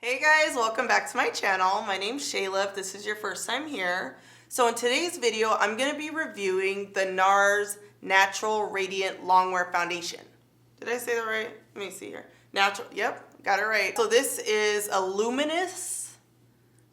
Hey guys, welcome back to my channel. My name's Shayla if this is your first time here. So in today's video, I'm going to be reviewing the Nars Natural Radiant Longwear Foundation. Did I say that right? Let me see here. Natural, yep, got it right. So this is a luminous,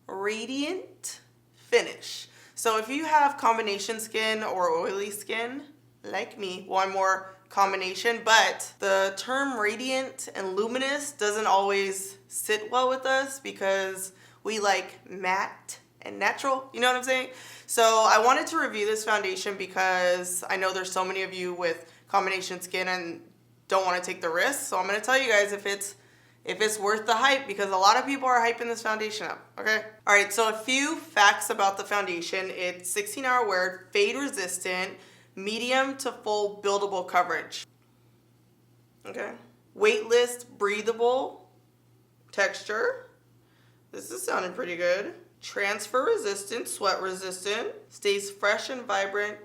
radiant finish. So if you have combination skin or oily skin, like me, one more combination, but the term radiant and luminous doesn't always sit well with us because we like matte and natural, you know what I'm saying? So I wanted to review this foundation because I know there's so many of you with combination skin and don't want to take the risk. So I'm going to tell you guys if it's worth the hype, because a lot of people are hyping this foundation up, okay? All right, so a few facts about the foundation. It's 16-hour wear, fade resistant, medium to full buildable coverage. Okay. Weightless, breathable texture. This is sounding pretty good. Transfer resistant, sweat resistant. Stays fresh and vibrant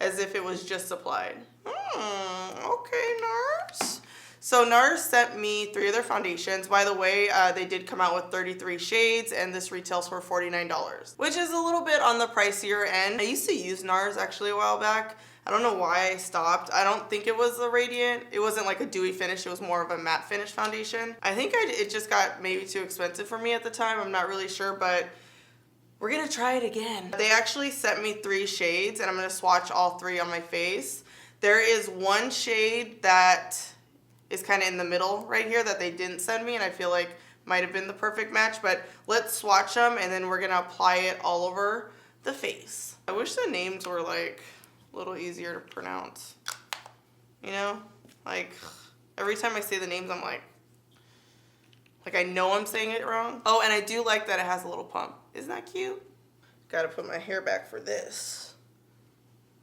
as if it was just applied. Okay, Nars. So Nars sent me 3 of their foundations. By the way, they did come out with 33 shades, and this retails for $49, which is a little bit on the pricier end. I used to use Nars actually a while back. I don't know why I stopped. I don't think it was a radiant. It wasn't like a dewy finish. It was more of a matte finish foundation. I think it just got maybe too expensive for me at the time. I'm not really sure, but we're gonna try it again. They actually sent me 3 shades, and I'm gonna swatch all 3 on my face. There is one shade that is kind of in the middle right here that they didn't send me, and I feel like might have been the perfect match, but let's swatch them and then we're gonna apply it all over the face. I wish the names were like a little easier to pronounce, you know? Like every time I say the names, I'm like I know I'm saying it wrong. Oh, and I do like that it has a little pump. Isn't that cute? Gotta put my hair back for this.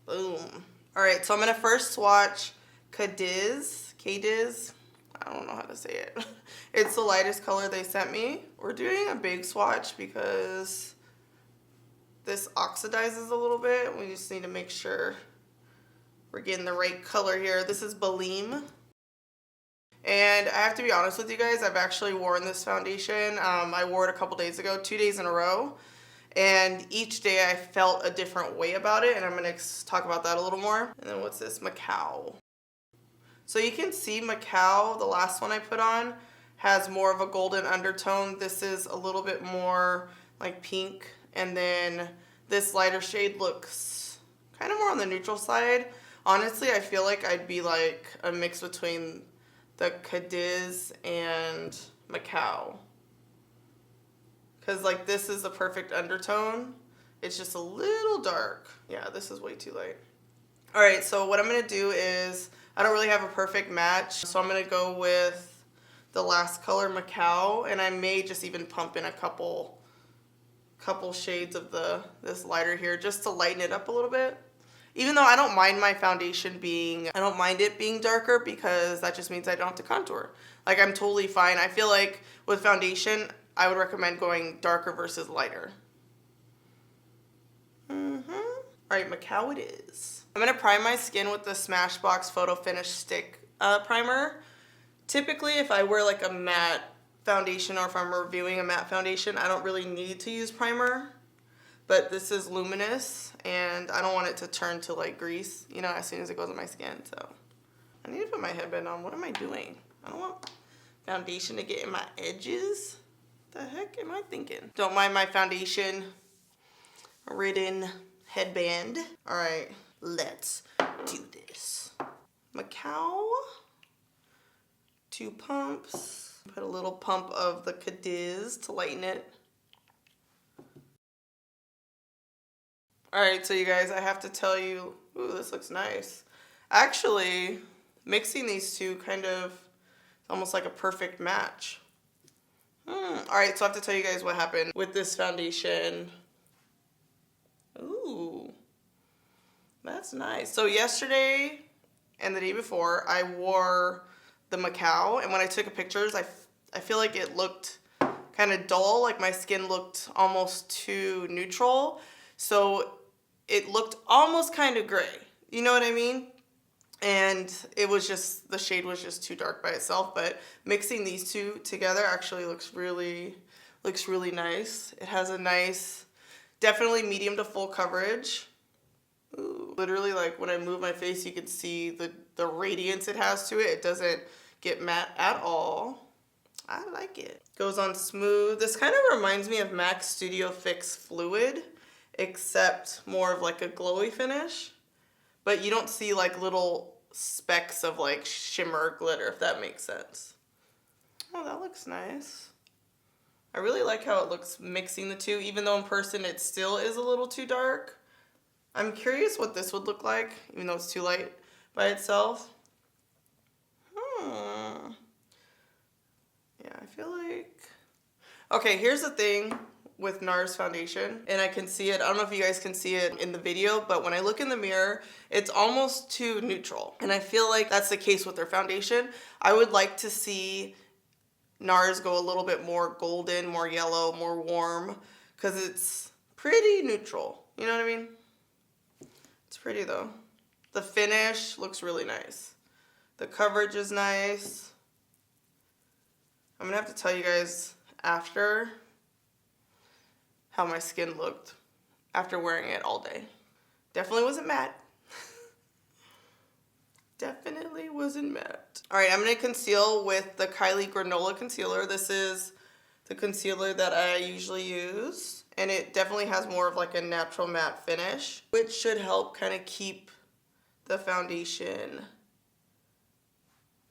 Boom. All right, so I'm gonna first swatch CADIZ. I don't know how to say it. It's the lightest color they sent me. We're doing a big swatch because this oxidizes a little bit. We just need to make sure we're getting the right color here. This is BELEM. And I have to be honest with you guys, I've actually worn this foundation. I wore it a couple days ago, 2 days in a row. And each day I felt a different way about it. And I'm going to talk about that a little more. And then what's this? MACAO. So you can see MACAO, the last one I put on, has more of a golden undertone. This is a little bit more like pink. And then this lighter shade looks kind of more on the neutral side. Honestly, I feel like I'd be like a mix between the CADIZ and MACAO. Because like this is the perfect undertone. It's just a little dark. Yeah, this is way too light. All right, so what I'm going to do is, I don't really have a perfect match, so I'm going to go with the last color, MACAO, and I may just even pump in a couple shades of this lighter here just to lighten it up a little bit. Even though I don't mind my foundation being darker, because that just means I don't have to contour. Like, I'm totally fine. I feel like with foundation, I would recommend going darker versus lighter. All right, MACAO it is. I'm going to prime my skin with the Smashbox Photo Finish Stick Primer. Typically, if I wear like a matte foundation or if I'm reviewing a matte foundation, I don't really need to use primer. But this is luminous, and I don't want it to turn to like grease, you know, as soon as it goes on my skin. So I need to put my headband on. What am I doing? I don't want foundation to get in my edges. The heck am I thinking? Don't mind my foundation ridden headband. All right, let's do this. MACAO, 2 pumps. Put a little pump of the CADIZ to lighten it. All right, so you guys, I have to tell you, ooh, this looks nice. Actually, mixing these two kind of almost like a perfect match. All right, so I have to tell you guys what happened with this foundation. Ooh, that's nice. So yesterday and the day before, I wore the MACAO, and when I took pictures, I feel like it looked kind of dull, like my skin looked almost too neutral. So it looked almost kind of gray. You know what I mean? and it was just, the shade was just too dark by itself, but mixing these two together actually looks really nice. It has a nice, definitely medium to full coverage. Ooh. Literally, like when I move my face, you can see the radiance it has to it. It doesn't get matte at all. I like it. Goes on smooth. This kind of reminds me of MAC Studio Fix Fluid, except more of like a glowy finish. But you don't see like little specks of like shimmer glitter, if that makes sense. Oh, that looks nice. I really like how it looks mixing the two, even though in person it still is a little too dark. I'm curious what this would look like, even though it's too light by itself. Yeah, I feel like... Okay, here's the thing with Nars foundation, and I can see it. I don't know if you guys can see it in the video, but when I look in the mirror, it's almost too neutral. And I feel like that's the case with their foundation. I would like to see Nars go a little bit more golden, more yellow, more warm, because it's pretty neutral. You know what I mean? It's pretty though. The finish looks really nice. The coverage is nice. I'm gonna have to tell you guys after how my skin looked after wearing it all day. Definitely wasn't matte. Definitely wasn't matte. All right, I'm gonna conceal with the Kylie Granola Concealer. This is the concealer that I usually use, and it definitely has more of like a natural matte finish, which should help kind of keep the foundation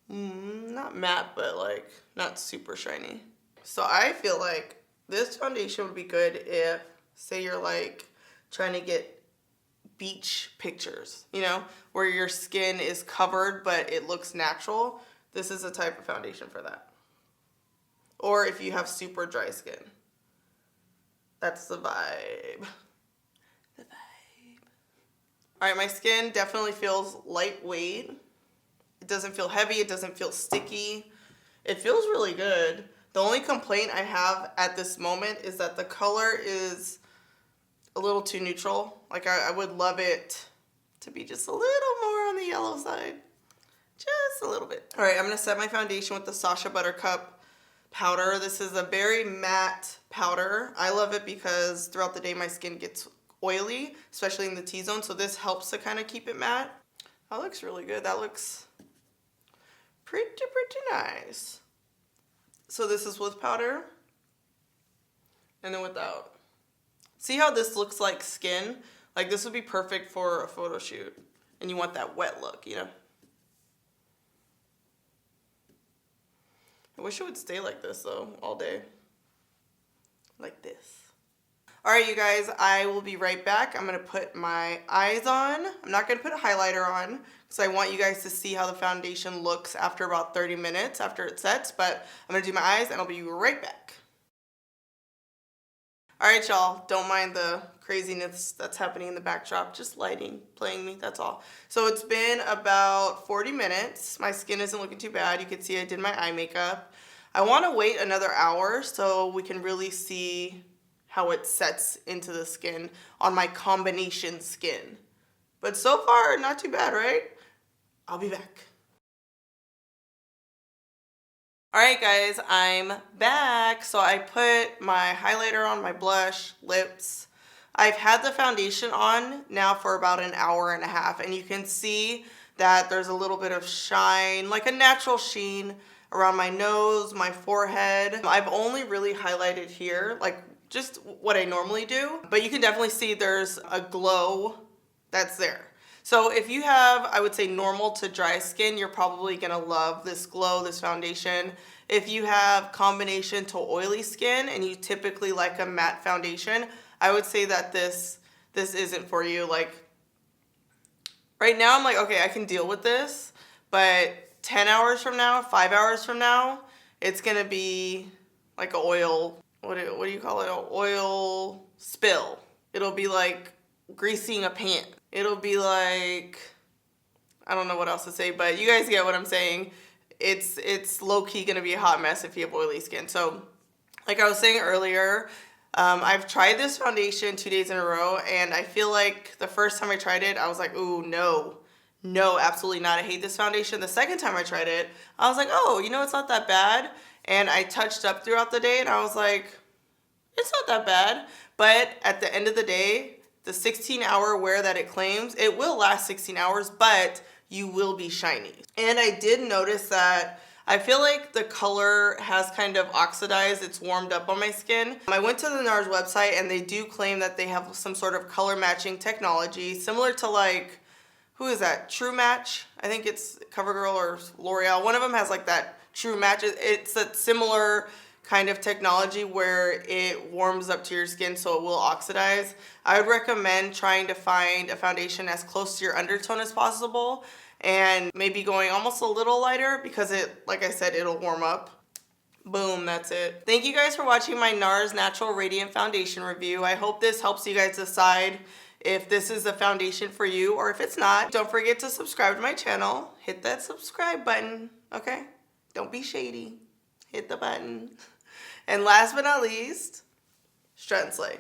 not matte, but like not super shiny. So I feel like this foundation would be good if, say you're like trying to get beach pictures, you know, where your skin is covered but it looks natural. This is a type of foundation for that. Or if you have super dry skin. That's the vibe. The vibe. All right, my skin definitely feels lightweight. It doesn't feel heavy, it doesn't feel sticky. It feels really good. The only complaint I have at this moment is that the color is a little too neutral. Like I would love it to be just a little more on the yellow side. Just a little bit. All right, I'm gonna set my foundation with the Sacha Buttercup Powder. This is a very matte powder. I love it because throughout the day my skin gets oily, especially in the T-zone, so this helps to kind of keep it matte. That looks really good. That looks pretty nice. So this is with powder and then without. See how this looks like skin? Like this would be perfect for a photo shoot and you want that wet look, you know? I wish it would stay like this though, all day. Like this. All right, you guys, I will be right back. I'm gonna put my eyes on. I'm not gonna put a highlighter on because I want you guys to see how the foundation looks after about 30 minutes after it sets, but I'm gonna do my eyes and I'll be right back. All right, y'all, don't mind the craziness that's happening in the backdrop, just lighting, playing me, that's all. So it's been about 40 minutes. My skin isn't looking too bad. You can see I did my eye makeup. I wanna wait another hour so we can really see how it sets into the skin on my combination skin. But so far, not too bad, right? I'll be back. All right, guys, I'm back. So I put my highlighter on, my blush, lips. I've had the foundation on now for about an hour and a half, and you can see that there's a little bit of shine, like a natural sheen around my nose, my forehead. I've only really highlighted here, like just what I normally do, but you can definitely see there's a glow that's there. So if you have, I would say, normal to dry skin, you're probably gonna love this glow, this foundation. If you have combination to oily skin and you typically like a matte foundation, I would say that this isn't for you. Like right now I'm like, okay, I can deal with this, but 10 hours from now, 5 hours from now, it's gonna be like an oil, what do you call it? An oil spill. It'll be like greasing a pan. It'll be like, I don't know what else to say, but you guys get what I'm saying. It's low-key gonna be a hot mess if you have oily skin. So like I was saying earlier, I've tried this foundation 2 days in a row, and I feel like the first time I tried it, I was like, ooh, no, No, absolutely not. I hate this foundation. The second time I tried it, I was like, oh, you know, it's not that bad. And I touched up throughout the day and I was like, it's not that bad. But at the end of the day, the 16-hour wear that it claims, it will last 16 hours, but you will be shiny. And I did notice that I feel like the color has kind of oxidized. It's warmed up on my skin. I went to the Nars website and they do claim that they have some sort of color matching technology similar to like, who is that? True Match? I think it's CoverGirl or L'Oreal. One of them has like that True Match. It's a similar kind of technology where it warms up to your skin so it will oxidize. I would recommend trying to find a foundation as close to your undertone as possible and maybe going almost a little lighter because it, like I said, it'll warm up. Boom, that's it. Thank you guys for watching my Nars Natural Radiant Foundation review. I hope this helps you guys decide if this is a foundation for you or if it's not. Don't forget to subscribe to my channel. Hit that subscribe button, okay? Don't be shady. Hit the button. And last but not least, strut and slay.